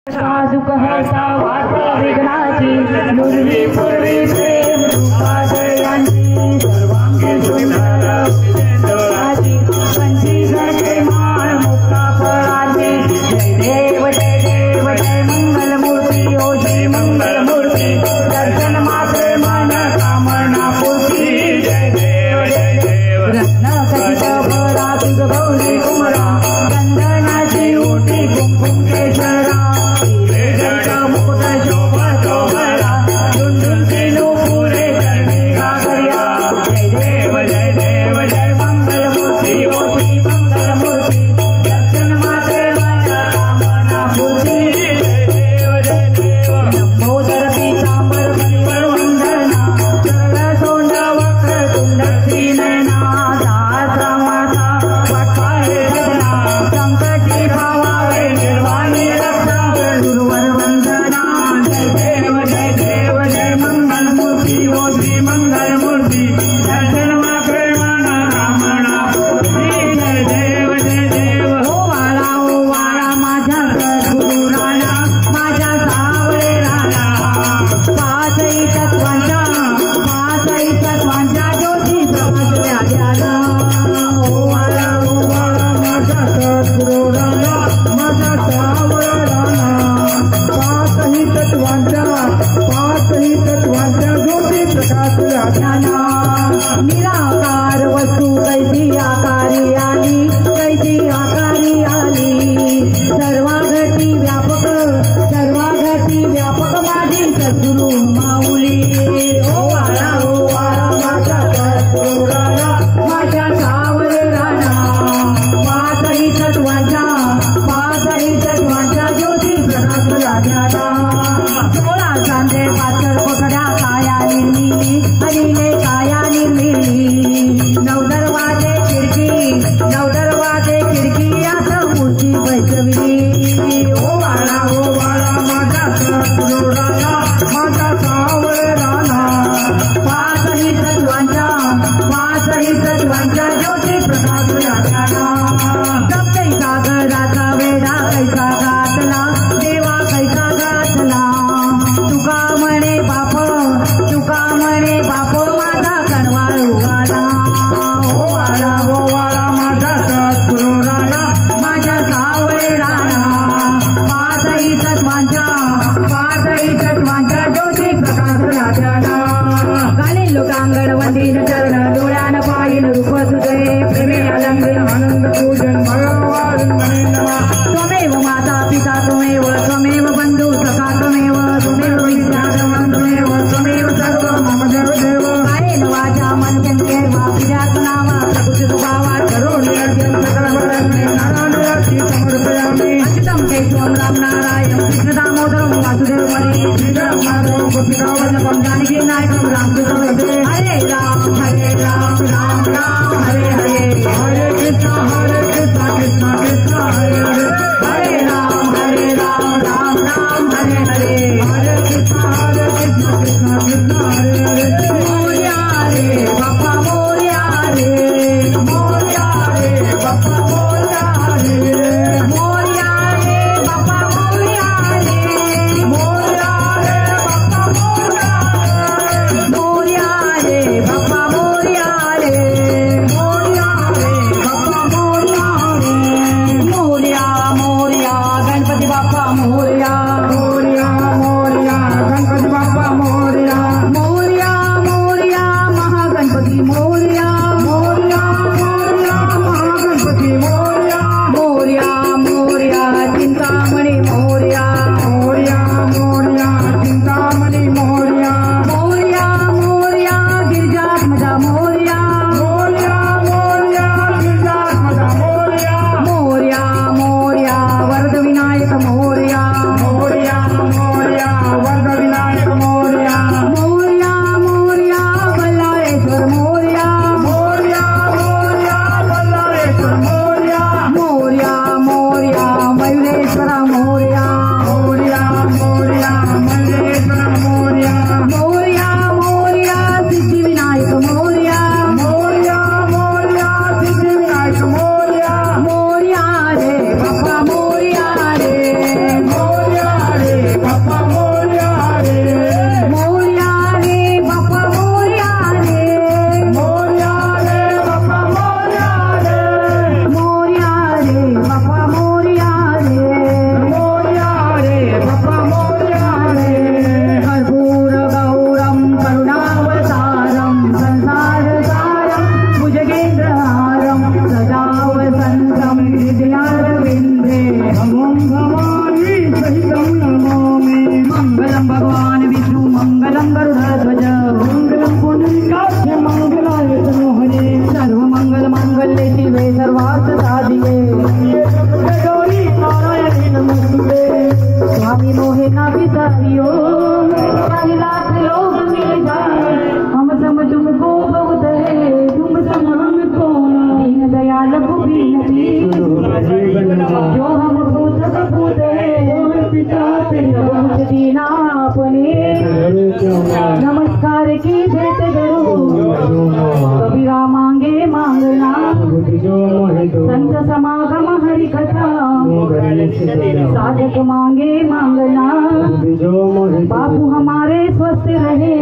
साधुक हसा वार्ता विघ्नाची नुरवी पूर्वी प्रेम रूपादयांची सर्वांगी सुंदराची पंची घटे माळ मुक्ता फळाची जय देव जय मंगलमूर्ती ओ श्री मंगलमूर्ती दर्शन मात्र मन कामना पूर्ती जय देव रत्न खचित फळा तुझ गौरी कुमरा चंदनाची ओटी कुंकुम केशरा निराकार वस्तू कैसी आकारी आली कैसी आकारी आली सर्वाघटी व्यापक माझी सद्गुरु माऊली ओ वाळा माझा सद्गुराला माझ्या सावळे राणा पाचही तत्वांच्या ज्योती प्रकाश राजाला 16 सांजे पाचर पकड्या काया निर्मिली हरीने काया निर्मिली नऊ दरवाजे खिडकी यात मूर्ती बैठविली ओ वाळा माझा सद्गुराला माझा सावळे राणा पाचही तत्वांच्या ज्योती प्रकाश राजाला सप्तै सागराचा वेढा कैसा घातला देवा कैसा घातला तुका म्हणे बाप माझा कणवाळ उगाला ओ वाळा माझा सद्गुराला माझ्या सावळे राणा पाचही तत्वांच्या ज्योती प्रकाश राजाला गाणी लोकांगण वंदीन चरण डोळ्यान पाहिन रूप तुझे प्रेमे अलंकृत आनंद पूजन भगवान त्वमेव माता पिता त्वमेव बंधू सखा त्वमेव त्वमेव सर्व मम देव कायेन वाचा मनकेन वा पिरात्नावा प्रकृति स्वभावा करोमि अर्घ्यं सकलवरत्ने नारायणार्थी समर्पयामि अच्युतं केशवं राम नारायणं कृष्ण दामोदरं वासुदेवमणि श्रीराम माधवं गोपिकावल्लभं जानकी नायकं रामकृष्ण हरे राम हरे राम राम राम हरे हरे हरे कृष्ण कृष्ण कृष्ण हरे हरे हरे राम राम राम हरे हरे हरे कृष्ण कृष्ण कृष्ण हरे हरे मोरया रे बाप्पा मोरया रे बाप्पा मोरया रे मोरया रे बाप्पा मोरया रे मोरया रे बाप्पा मोरया रे बाप्पा मोरया रे मोरया रे बाप्पा मोरया मांगे ना भिखारियों, चाहे लाख लोग मिल जाए, हम सम तुमको बहुत है, तुम सम हमको दीन दयाल गोविंद जो हम पूत कपूत है, पिता बहुत दीना अपने नमस्कार की भेंट करो, कबीरा मांगे मांगना, संत समागम हरि कथा, साधक मांगे मांगना, बापू हमारे स्वस्थ रहे,